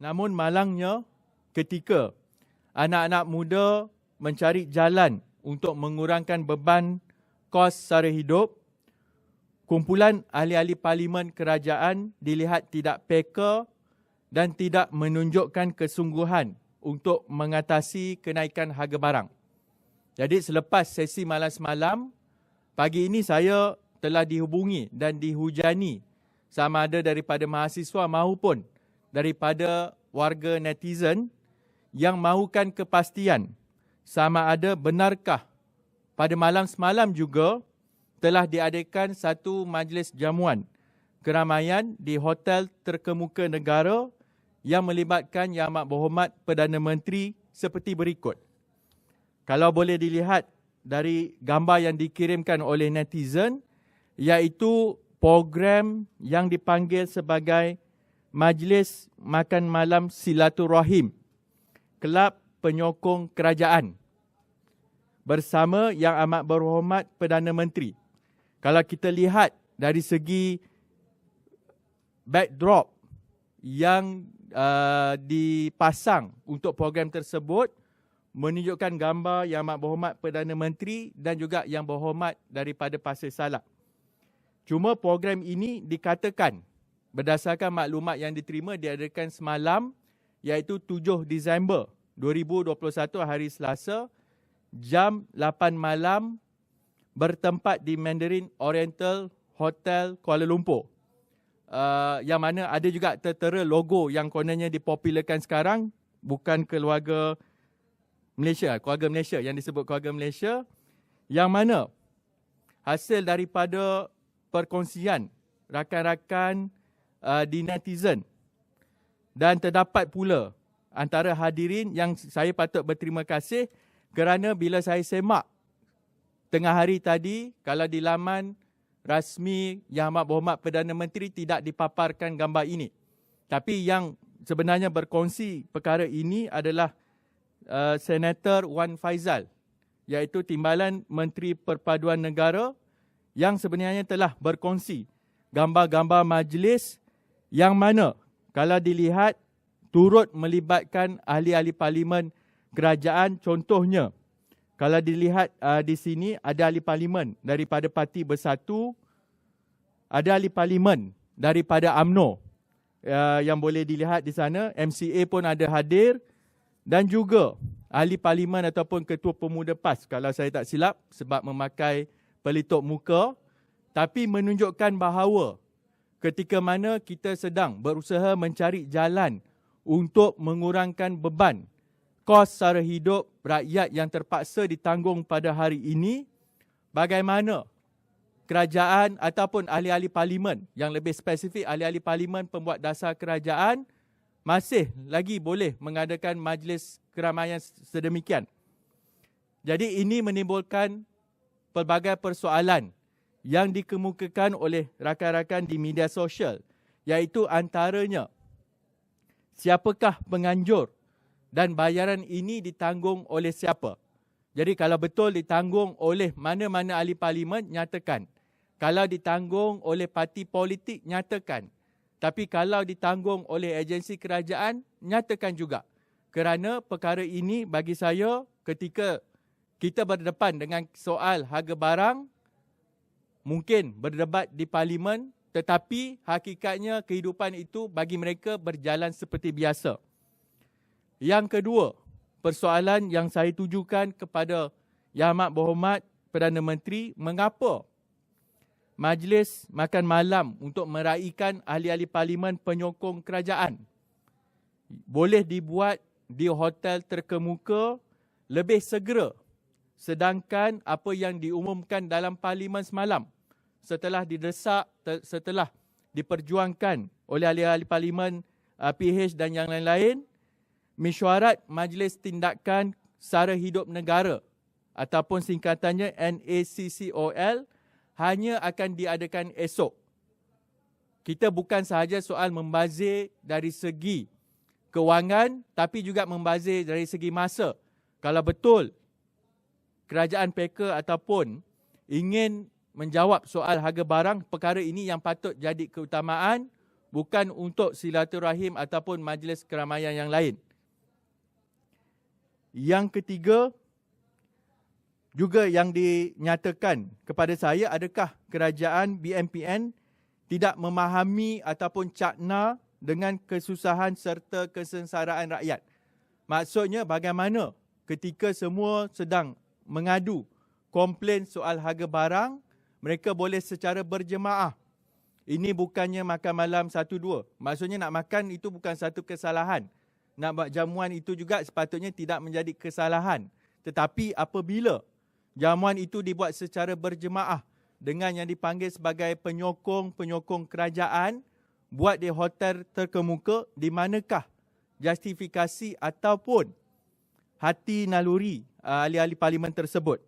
Namun malangnya ketika anak-anak muda mencari jalan untuk mengurangkan beban kos sara hidup, kumpulan ahli-ahli parlimen kerajaan dilihat tidak peka dan tidak menunjukkan kesungguhan untuk mengatasi kenaikan harga barang. Jadi selepas sesi malam semalam, pagi ini saya telah dihubungi dan dihujani sama ada daripada mahasiswa maupun daripada warga netizen yang mahukan kepastian sama ada benarkah pada malam semalam juga telah diadakan satu majlis jamuan keramaian di hotel terkemuka negara yang melibatkan Yang Amat Berhormat Perdana Menteri seperti berikut. Kalau boleh dilihat dari gambar yang dikirimkan oleh netizen, iaitu program yang dipanggil sebagai Majlis Makan Malam Silaturahim, Kelab Penyokong Kerajaan bersama Yang Amat Berhormat Perdana Menteri. Kalau kita lihat dari segi backdrop yang dipasang untuk program tersebut, menunjukkan gambar Yang Amat Berhormat Perdana Menteri dan juga Yang Berhormat daripada Pasir Salak. Cuma program ini dikatakan berdasarkan maklumat yang diterima diadakan semalam, iaitu 7 Disember 2021 hari Selasa, jam 8 malam bertempat di Mandarin Oriental Hotel Kuala Lumpur. Yang mana ada juga tertera logo yang kononnya dipopularkan sekarang, bukan keluarga Malaysia yang disebut keluarga Malaysia, yang mana hasil daripada perkongsian rakan-rakan di netizen, dan terdapat pula antara hadirin yang saya patut berterima kasih kerana bila saya semak tengah hari tadi, kalau di laman rasmi Yang Amat Berhormat Perdana Menteri tidak dipaparkan gambar ini. Tapi yang sebenarnya berkongsi perkara ini adalah Senator Wan Faizal, iaitu Timbalan Menteri Perpaduan Negara, yang sebenarnya telah berkongsi gambar-gambar majlis yang mana kalau dilihat turut melibatkan ahli-ahli parlimen kerajaan. Contohnya, kalau dilihat di sini ada ahli parlimen daripada Parti Bersatu, ada ahli parlimen daripada UMNO yang boleh dilihat di sana, MCA pun ada hadir, dan juga ahli parlimen ataupun ketua pemuda PAS kalau saya tak silap sebab memakai pelitup muka, tapi menunjukkan bahawa ketika mana kita sedang berusaha mencari jalan untuk mengurangkan beban kos sara hidup rakyat yang terpaksa ditanggung pada hari ini, bagaimana kerajaan ataupun ahli-ahli parlimen, yang lebih spesifik ahli-ahli parlimen pembuat dasar kerajaan, masih lagi boleh mengadakan majlis keramaian sedemikian. Jadi ini menimbulkan pelbagai persoalan yang dikemukakan oleh rakan-rakan di media sosial, iaitu antaranya siapakah penganjur dan bayaran ini ditanggung oleh siapa. Jadi kalau betul ditanggung oleh mana-mana ahli parlimen, nyatakan. Kalau ditanggung oleh parti politik, nyatakan. Tapi kalau ditanggung oleh agensi kerajaan, nyatakan juga. Kerana perkara ini bagi saya, ketika kita berdepan dengan soal harga barang, mungkin berdebat di parlimen, tetapi hakikatnya kehidupan itu bagi mereka berjalan seperti biasa. Yang kedua, persoalan yang saya tujukan kepada Yang Amat Berhormat Perdana Menteri, mengapa majlis makan malam untuk meraihkan ahli-ahli parlimen penyokong kerajaan boleh dibuat di hotel terkemuka lebih segera, sedangkan apa yang diumumkan dalam parlimen semalam setelah didesak, setelah diperjuangkan oleh ahli-ahli parlimen PH dan yang lain-lain, Mesyuarat Majlis Tindakan Sara Hidup Negara ataupun singkatannya NACCOL hanya akan diadakan esok. Kita bukan sahaja soal membazir dari segi kewangan, tapi juga membazir dari segi masa. Kalau betul kerajaan peka ataupun ingin menjawab soal harga barang, perkara ini yang patut jadi keutamaan bukan untuk silaturahim ataupun majlis keramaian yang lain. Yang ketiga, juga yang dinyatakan kepada saya, adakah kerajaan BNPN tidak memahami ataupun cakna dengan kesusahan serta kesengsaraan rakyat. Maksudnya bagaimana ketika semua sedang mengadu komplain soal harga barang, mereka boleh secara berjemaah. Ini bukannya makan malam 1-2. Maksudnya nak makan itu bukan satu kesalahan. Nak buat jamuan itu juga sepatutnya tidak menjadi kesalahan. Tetapi apabila jamuan itu dibuat secara berjemaah dengan yang dipanggil sebagai penyokong-penyokong kerajaan, buat di hotel terkemuka, di manakah justifikasi ataupun hati naluri ahli-ahli parlimen tersebut?